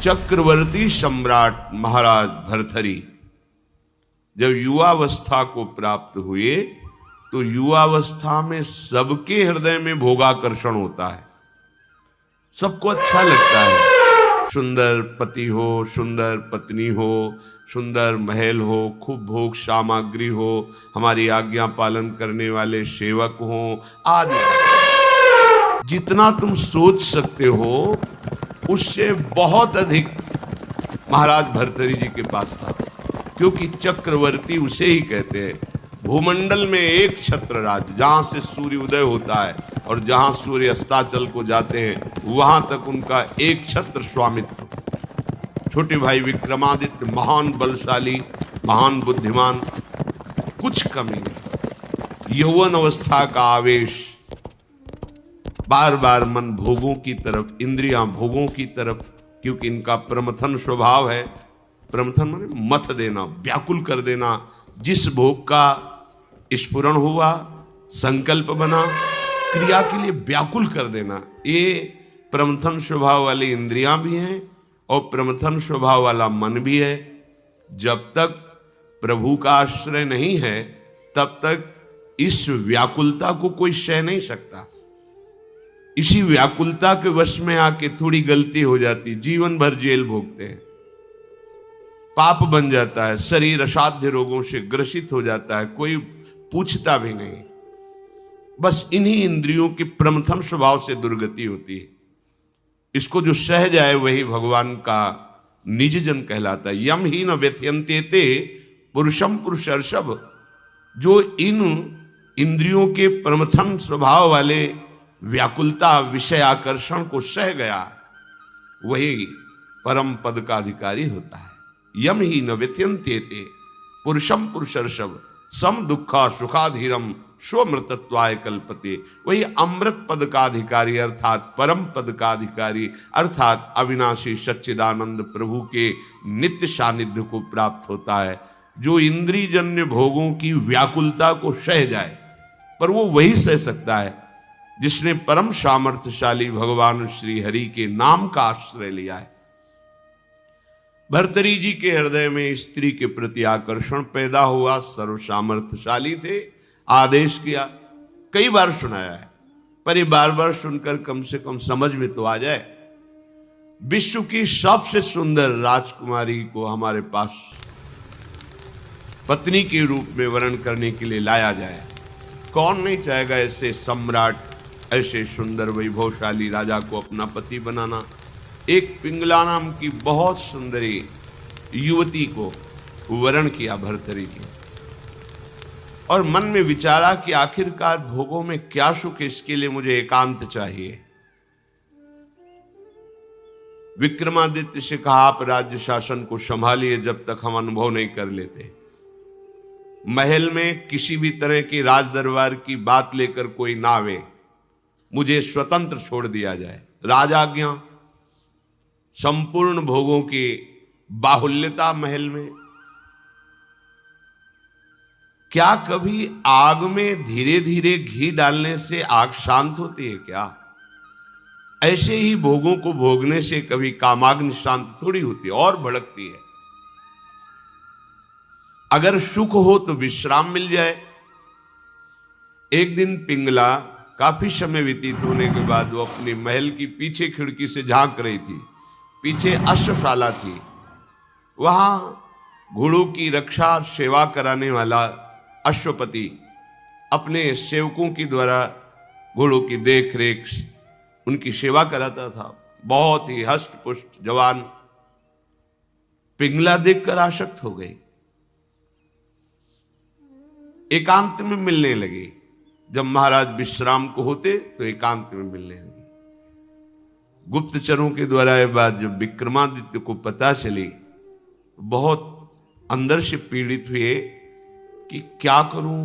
चक्रवर्ती सम्राट महाराज भर्तृहरि जब युवावस्था को प्राप्त हुए तो युवावस्था में सबके हृदय में भोगाकर्षण होता है, सबको अच्छा लगता है। सुंदर पति हो, सुंदर पत्नी हो, सुंदर महल हो, खूब भोग सामग्री हो, हमारी आज्ञा पालन करने वाले सेवक हो आदि। जितना तुम सोच सकते हो उससे बहुत अधिक महाराज भर्तृहरि जी के पास था, क्योंकि चक्रवर्ती उसे ही कहते हैं। भूमंडल में एक छत्र राज्य, जहां से सूर्य उदय होता है और जहां सूर्य अस्ताचल को जाते हैं वहां तक उनका एक छत्र स्वामित्व। छोटे भाई विक्रमादित्य महान बलशाली, महान बुद्धिमान, कुछ कमी नहीं। यौवन अवस्था का आवेश, बार बार मन भोगों की तरफ, इंद्रियां भोगों की तरफ, क्योंकि इनका प्रमथन स्वभाव है। प्रमथन माने मथ देना, व्याकुल कर देना। जिस भोग का स्फुरण हुआ, संकल्प बना, क्रिया के लिए व्याकुल कर देना, ये प्रमथन स्वभाव वाली इंद्रियां भी हैं और प्रमथन स्वभाव वाला मन भी है। जब तक प्रभु का आश्रय नहीं है तब तक इस व्याकुलता को कोई सह नहीं सकता। इसी व्याकुलता के वश में आके थोड़ी गलती हो जाती, जीवन भर जेल भोगते हैं, पाप बन जाता है, शरीर असाध्य रोगों से ग्रसित हो जाता है, कोई पूछता भी नहीं। बस इन्हीं इंद्रियों के प्रमथन स्वभाव से दुर्गति होती है। इसको जो सह जाए वही भगवान का निज जन कहलाता है। यम ही न व्यथयन्ते ते पुरुषम पुरुषर्षभ। जो इन इंद्रियों के प्रमथन स्वभाव वाले व्याकुलता, विषय आकर्षण को सह गया, वही परम पद का अधिकारी होता है। यम ही न व्यथयन्ते ते पुरुषम पुरुषर्षभ सम दुखा सुखाधीरम स्वमृतत्वाय कल्पते। वही अमृत पद का अधिकारी अर्थात परम पद का अधिकारी अर्थात अविनाशी सच्चिदानंद प्रभु के नित्य सानिध्य को प्राप्त होता है, जो इंद्रियजन्य भोगों की व्याकुलता को सह जाए। पर वो वही सह सकता है जिसने परम सामर्थ्यशाली भगवान श्री हरि के नाम का आश्रय लिया है। भर्तृहरि जी के हृदय में स्त्री के प्रति आकर्षण पैदा हुआ। सर्व सामर्थ्यशाली थे, आदेश किया, कई बार सुनाया है, पर ये बार बार सुनकर कम से कम समझ में तो आ जाए। विश्व की सबसे सुंदर राजकुमारी को हमारे पास पत्नी के रूप में वर्ण करने के लिए लाया जाए। कौन नहीं चाहेगा ऐसे सम्राट, ऐसे सुंदर वैभवशाली राजा को अपना पति बनाना। एक पिंगला नाम की बहुत सुंदरी युवती को वर्ण किया भर्तृहरि जी, और मन में विचारा कि आखिरकार भोगों में क्या सुख, इसके लिए मुझे एकांत चाहिए। विक्रमादित्य से कहा, आप राज्य शासन को संभालिए जब तक हम अनुभव नहीं कर लेते। महल में किसी भी तरह की राज दरबार की बात लेकर कोई ना आवे, मुझे स्वतंत्र छोड़ दिया जाए। राजाज्ञा, संपूर्ण भोगों की बाहुल्यता महल में। क्या कभी आग में धीरे धीरे घी डालने से आग शांत होती है क्या? ऐसे ही भोगों को भोगने से कभी कामाग्नि शांत थोड़ी होती है, और भड़कती है। अगर सुख हो तो विश्राम मिल जाए। एक दिन पिंगला काफी समय व्यतीत होने के बाद वो अपने महल की पीछे खिड़की से झांक रही थी। पीछे अश्वशाला थी, वहां घोड़ों की रक्षा सेवा कराने वाला अश्वपति अपने सेवकों के द्वारा घोड़ों की देख रेख, उनकी सेवा कराता था। बहुत ही हष्ट पुष्ट जवान। पिंगला देखकर आसक्त हो गई, एकांत में मिलने लगी। जब महाराज विश्राम को होते तो एकांत में मिलने लगी। गुप्तचरों के द्वारा यह बात जब विक्रमादित्य को पता चली, बहुत अंदर से पीड़ित हुए कि क्या करूं,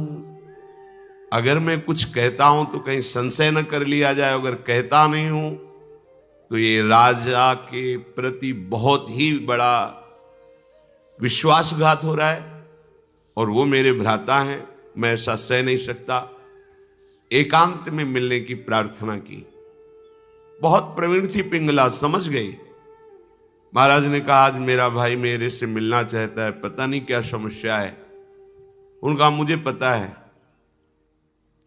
अगर मैं कुछ कहता हूं तो कहीं संशय न कर लिया जाए, अगर कहता नहीं हूं तो ये राजा के प्रति बहुत ही बड़ा विश्वासघात हो रहा है, और वो मेरे भ्राता हैं, मैं ऐसा सह नहीं सकता। एकांत में मिलने की प्रार्थना की। बहुत प्रवीण थी पिंगला, समझ गई महाराज ने कहा आज मेरा भाई मेरे से मिलना चाहता है, पता नहीं क्या समस्या है। उनका मुझे पता है,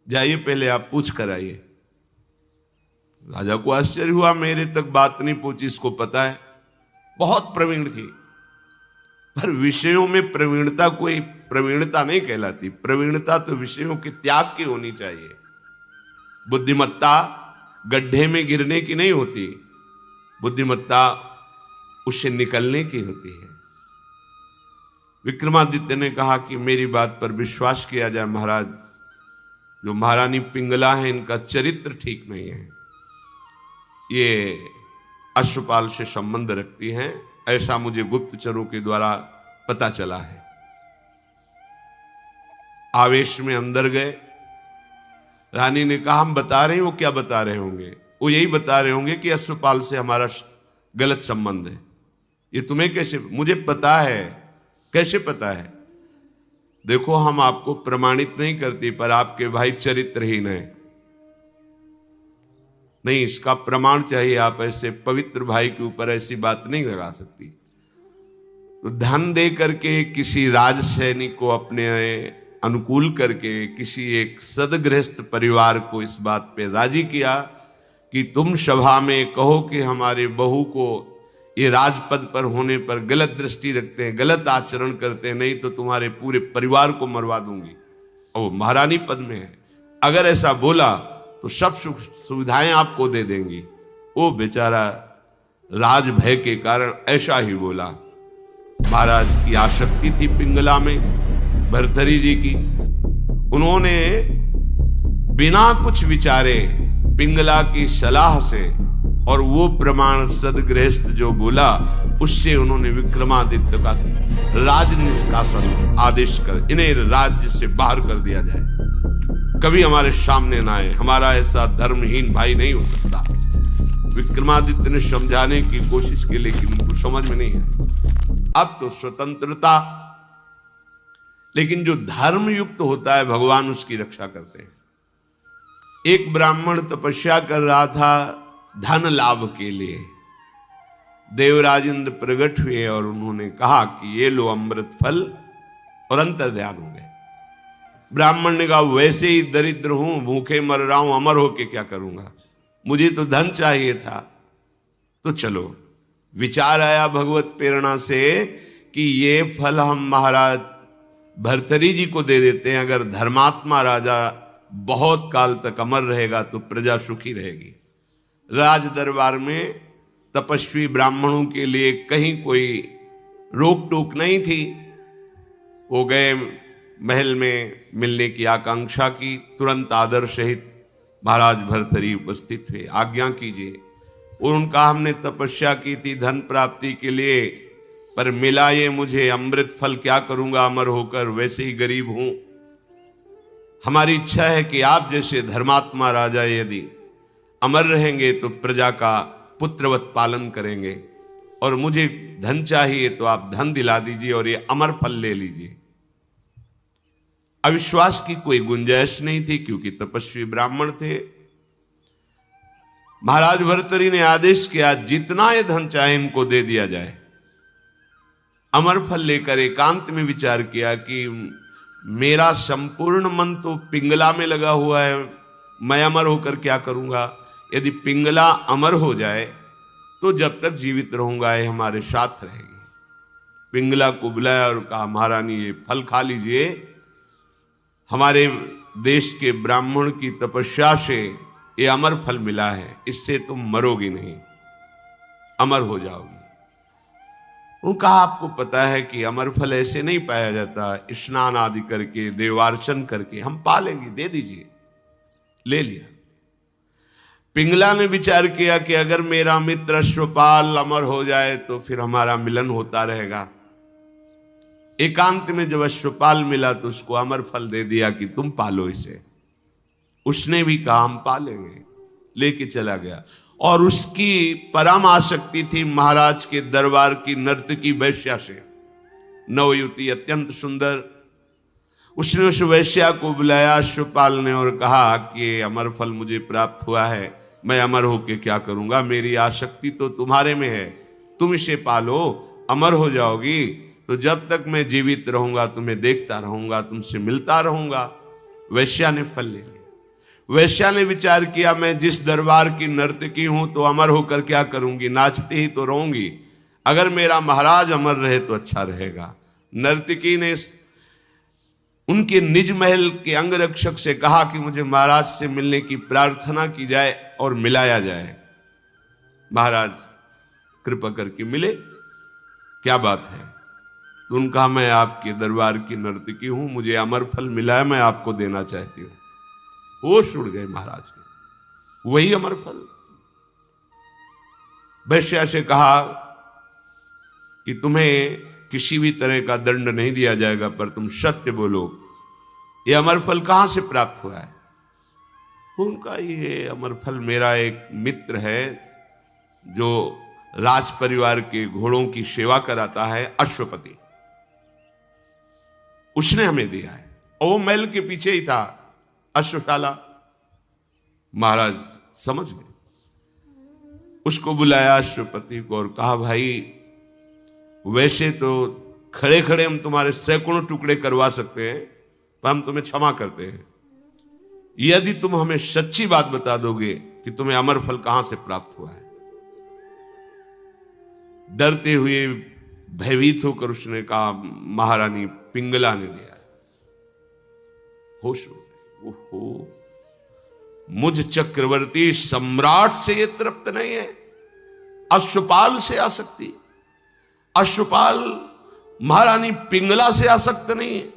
जाइए पहले आप पूछ कर आइए। राजा को आश्चर्य हुआ, मेरे तक बात नहीं पहुंची, इसको पता है। बहुत प्रवीण थी, पर विषयों में प्रवीणता कोई प्रवीणता नहीं कहलाती। प्रवीणता तो विषयों के त्याग की होनी चाहिए। बुद्धिमत्ता गड्ढे में गिरने की नहीं होती, बुद्धिमत्ता उससे निकलने की होती है। विक्रमादित्य ने कहा कि मेरी बात पर विश्वास किया जाए महाराज, जो महारानी पिंगला है इनका चरित्र ठीक नहीं है, ये अश्वपाल से संबंध रखती हैं, ऐसा मुझे गुप्तचरों के द्वारा पता चला है। आवेश में अंदर गए। रानी ने कहा हम बता रहे हैं। वो क्या बता रहे होंगे? वो यही बता रहे होंगे कि अश्वपाल से हमारा गलत संबंध है। ये तुम्हें कैसे? मुझे पता है। कैसे पता है? देखो हम आपको प्रमाणित नहीं करती, पर आपके भाई चरित्रहीन है। नहीं, इसका प्रमाण चाहिए। आप ऐसे पवित्र भाई के ऊपर ऐसी बात नहीं लगा सकती। तो धन दे करके किसी राज सैनिक को अपने अनुकूल करके किसी एक सदगृहस्थ परिवार को इस बात पे राजी किया कि तुम सभा में कहो कि हमारे बहू को ये राजपद पर होने पर गलत दृष्टि रखते हैं, गलत आचरण करते हैं, नहीं तो तुम्हारे पूरे परिवार को मरवा दूंगी। और महारानी पद में है, अगर ऐसा बोला तो सब सुख सुविधाएं आपको दे देंगी। वो बेचारा राज भय के कारण ऐसा ही बोला। महाराज की आसक्ति थी पिंगला में, भर्तरी जी की। उन्होंने बिना कुछ विचारे पिंगला की सलाह से और वो प्रमाण सदगृहस्थ जो बोला उससे उन्होंने विक्रमादित्य का राज निष्कासन आदेश कर इन्हें राज्य से बाहर कर दिया जाए, कभी हमारे सामने ना आए, हमारा ऐसा धर्महीन भाई नहीं हो सकता। विक्रमादित्य ने समझाने की कोशिश की, लेकिन उनको समझ में नहीं आया। अब तो स्वतंत्रता, लेकिन जो धर्म युक्त होता है भगवान उसकी रक्षा करते हैं। एक ब्राह्मण तपस्या कर रहा था धन लाभ के लिए। देवराज इंद्र प्रकट हुए और उन्होंने कहा कि ये लो अमृत फल, और अंतर ध्यान हो गए। ब्राह्मण ने कहा वैसे ही दरिद्र हूं, भूखे मर रहा हूं, अमर होके क्या करूंगा, मुझे तो धन चाहिए था। तो चलो विचार आया भगवत प्रेरणा से कि ये फल हम महाराज भर्तरी जी को दे देते हैं। अगर धर्मात्मा राजा बहुत काल तक अमर रहेगा तो प्रजा सुखी रहेगी। राज दरबार में तपस्वी ब्राह्मणों के लिए कहीं कोई रोक टोक नहीं थी। वो गए महल में मिलने की आकांक्षा की, तुरंत आदर सहित महाराज भर्तरी उपस्थित हुए। आज्ञा कीजिए। और उनका हमने तपस्या की थी धन प्राप्ति के लिए, पर मिला ये मुझे अमृत फल, क्या करूंगा अमर होकर, वैसे ही गरीब हूं। हमारी इच्छा है कि आप जैसे धर्मात्मा राजा यदि अमर रहेंगे तो प्रजा का पुत्रवत पालन करेंगे, और मुझे धन चाहिए तो आप धन दिला दीजिए और ये अमर फल ले लीजिए। अविश्वास की कोई गुंजाइश नहीं थी, क्योंकि तपस्वी ब्राह्मण थे। महाराज भर्तरी ने आदेश किया जितना ये धन चाहे इनको दे दिया जाए। अमर फल लेकर एकांत में विचार किया कि मेरा संपूर्ण मन तो पिंगला में लगा हुआ है, मैं अमर होकर क्या करूंगा। यदि पिंगला अमर हो जाए तो जब तक जीवित रहूंगा ये हमारे साथ रहेगी। पिंगला को बुलाया और कहा महारानी ये फल खा लीजिए, हमारे देश के ब्राह्मण की तपस्या से ये अमर फल मिला है, इससे तुम मरोगी नहीं, अमर हो जाओगी। उनका आपको पता है कि अमर फल ऐसे नहीं पाया जाता, स्नान आदि करके देवार्चन करके हम पा लेंगे, दे दीजिए। ले लिया। पिंगला ने विचार किया कि अगर मेरा मित्र अश्वपाल अमर हो जाए तो फिर हमारा मिलन होता रहेगा। एकांत में जब अश्वपाल मिला तो उसको अमर फल दे दिया कि तुम पालो इसे। उसने भी कहा हम पालेंगे, लेके चला गया। और उसकी परम आसक्ति थी महाराज के दरबार की नर्तकी वैश्या से। नवयुवती अत्यंत सुंदर। उसने उस वैश्या को बुलाया अश्वपाल ने और कहा कि अमर फल मुझे प्राप्त हुआ है, मैं अमर होके क्या करूंगा, मेरी आसक्ति तो तुम्हारे में है, तुम इसे पालो, अमर हो जाओगी, तो जब तक मैं जीवित रहूंगा तुम्हें देखता रहूंगा, तुमसे मिलता रहूंगा। वैश्या ने फल ले लिया। वैश्या ने विचार किया, मैं जिस दरबार की नर्तकी हूं तो अमर होकर क्या करूंगी, नाचती ही तो रहूंगी। अगर मेरा महाराज अमर रहे तो अच्छा रहेगा। नर्तकी ने उनके निज महल के अंगरक्षक से कहा कि मुझे महाराज से मिलने की प्रार्थना की जाए और मिलाया जाए। महाराज कृपा करके मिले, क्या बात है? तो उन्होंने कहा, मैं आपके दरबार की नर्तकी हूं, मुझे अमर फल मिला है, मैं आपको देना चाहती हूं। होश उड़ गए महाराज के। वही अमर फल। वैश्या से कहा कि तुम्हें किसी भी तरह का दंड नहीं दिया जाएगा, पर तुम सत्य बोलो, ये अमर फल कहां से प्राप्त हुआ है? उनका ये अमर फल मेरा एक मित्र है जो राज परिवार के घोड़ों की सेवा कराता है, अश्वपति, उसने हमें दिया है। और वो महल के पीछे ही था अश्वशाला। महाराज समझ गए, उसको बुलाया अश्वपति को और कहा, भाई वैसे तो खड़े खड़े हम तुम्हारे सैकड़ों टुकड़े करवा सकते हैं, पर हम तुम्हें क्षमा करते हैं यदि तुम हमें सच्ची बात बता दोगे कि तुम्हें अमर फल कहां से प्राप्त हुआ है। डरते हुए भयभीत होकर उसने कहा, महारानी पिंगला ने दिया है। होश हो गए। ओहो, मुझ चक्रवर्ती सम्राट से ये तृप्त नहीं है, अश्वपाल से आसक्ति, अश्वपाल महारानी पिंगला से आसक्त नहीं है,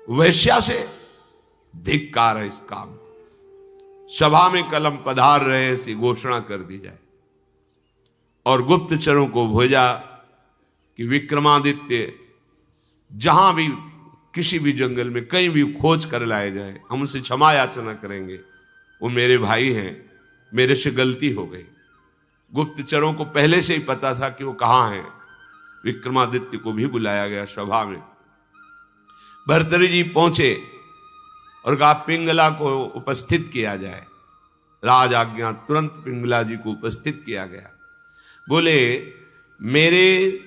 वैश्या से। धिक्कार है इस काम। सभा में कलम पधार रहे ऐसी घोषणा कर दी जाए और गुप्तचरों को भेजा कि विक्रमादित्य जहां भी किसी भी जंगल में कहीं भी खोज कर लाए जाए, हम उनसे क्षमा याचना करेंगे, वो मेरे भाई हैं, मेरे से गलती हो गई। गुप्तचरों को पहले से ही पता था कि वो कहां हैं। विक्रमादित्य को भी बुलाया गया सभा में। भर्तृहरि जी पहुंचे और कहा, पिंगला को उपस्थित किया जाए। राज आज्ञा, तुरंत पिंगला जी को उपस्थित किया गया। बोले, मेरे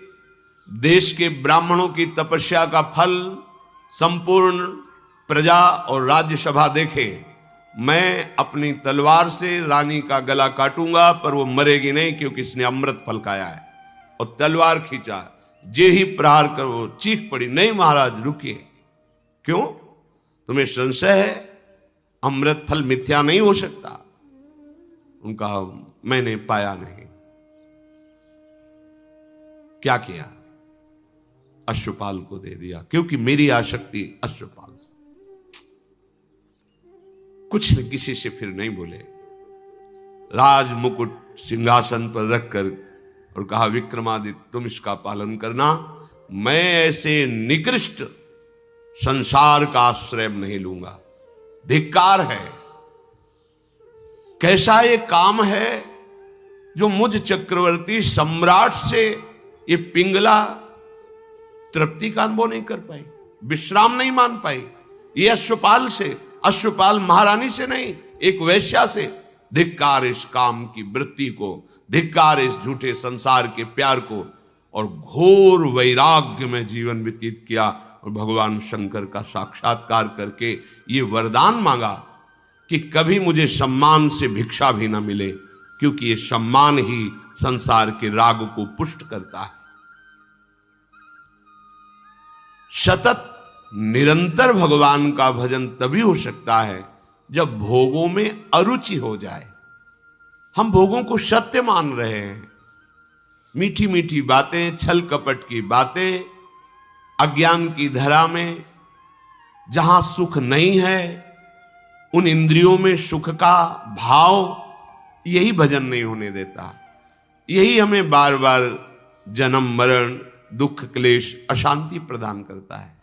देश के ब्राह्मणों की तपस्या का फल संपूर्ण प्रजा और राज्यसभा देखे। मैं अपनी तलवार से रानी का गला काटूंगा, पर वो मरेगी नहीं, क्योंकि इसने अमृत फल खाया है। और तलवार खींचा, जे ही प्रहार कर वो चीख पड़ी, नहीं महाराज रुकिए। क्यों? तुम्हें संशय है? अमृत फल मिथ्या नहीं हो सकता। उनका मैंने पाया नहीं। क्या किया? अश्वपाल को दे दिया, क्योंकि मेरी आसक्ति अश्वपाल से। कुछ न किसी से फिर नहीं बोले। राज मुकुट सिंहासन पर रखकर और कहा, विक्रमादित्य तुम इसका पालन करना, मैं ऐसे निकृष्ट संसार का आश्रय नहीं लूंगा। धिक्कार है। कैसा ये काम है जो मुझ चक्रवर्ती सम्राट से ये पिंगला तृप्ति का अनुभव नहीं कर पाई, विश्राम नहीं मान पाई। ये अश्वपाल से, अश्वपाल महारानी से नहीं, एक वैश्या से। धिक्कार इस काम की वृत्ति को, धिक्कार इस झूठे संसार के प्यार को। और घोर वैराग्य में जीवन व्यतीत किया और भगवान शंकर का साक्षात्कार करके ये वरदान मांगा कि कभी मुझे सम्मान से भिक्षा भी ना मिले, क्योंकि ये सम्मान ही संसार के राग को पुष्ट करता है। सतत निरंतर भगवान का भजन तभी हो सकता है जब भोगों में अरुचि हो जाए। हम भोगों को सत्य मान रहे हैं। मीठी मीठी बातें, छल कपट की बातें, अज्ञान की धरा में जहां सुख नहीं है, उन इंद्रियों में सुख का भाव, यही भजन नहीं होने देता। यही हमें बार बार जन्म मरण, दुख क्लेश, अशांति प्रदान करता है।